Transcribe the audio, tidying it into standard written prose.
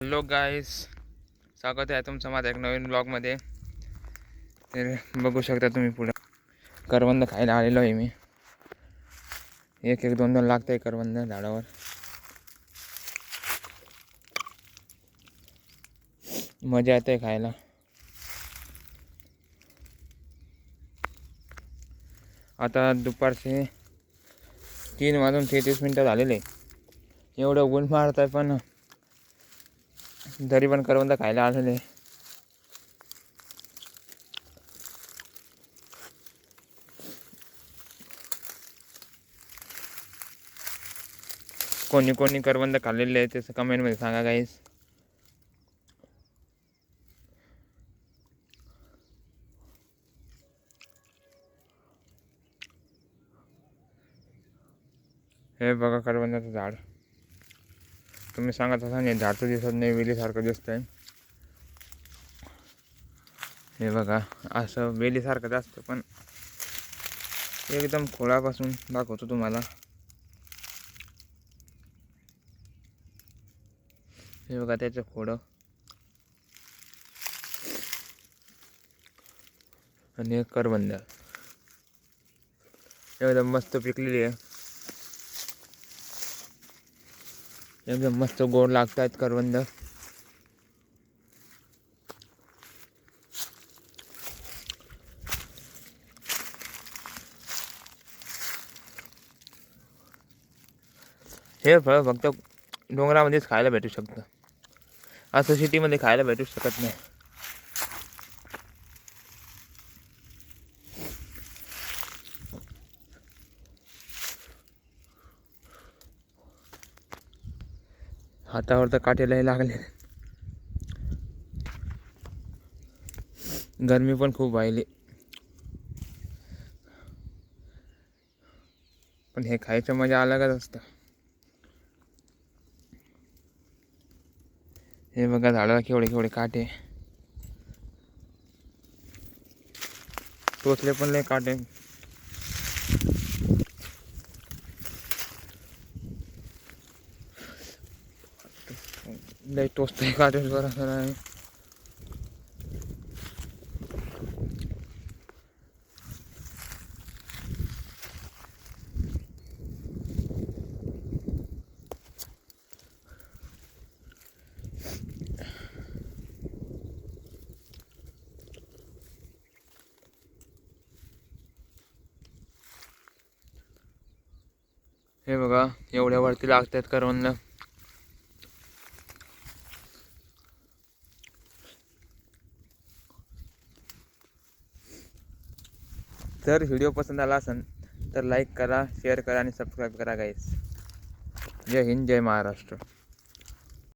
Hello गाईस, स्वागत आहे तुमचं माझ्या एक नवीन ब्लॉगमध्ये. तर बघू शकता तुम्ही पुढं करवंद खायला आलेलो आहे मी. एक एक दोन दोन लागतं आहे करवंद झाडावर. मजा येते खायला. आता दुपारचे 3:33 झालेले. एवढं ऊन मारत आहे पण तरी पण करवंद खायला आलेले. कोणी कोणी करवंद खाल्लेले आहे त्याचं कमेंटमध्ये सांगा गाईस. हे बघा करवंदाचं झाड. तुम्ही सांगत असा नाही झाड तर दिसत नाही, वेलीसारखं दिसतंय. हे बघा असं वेलीसारखं असतं पण एकदम खोडापासून दाखवतो तुम्हाला. हे बघा त्याचं खोडं आणि एक करवंद एकदम मस्त पिकलेली आहे. एकदम मस्त गोड लागतात करवंद. हे फळ फक्त डोंगरामध्येच खायला भेटू शकतं, असं सिटीमध्ये खायला भेटू शकत नाही. हातावर तर काटे लय लागले. गरमी पण खूप व्हायली, पण हे खायचं मजा अलगच असतं. हे बघा झाडाला केवढे केवढे काटे, टोचले पण लय काटे. लय टोचते काटे बरोबर आहे. हे बघा एवढ्या वरती लागतात करवंद. जर व्हिडिओ पसंत आला असेल तर लाईक करा, शेअर करा आणि सबस्क्राईब करा गाईस. जय हिंद, जय महाराष्ट्र.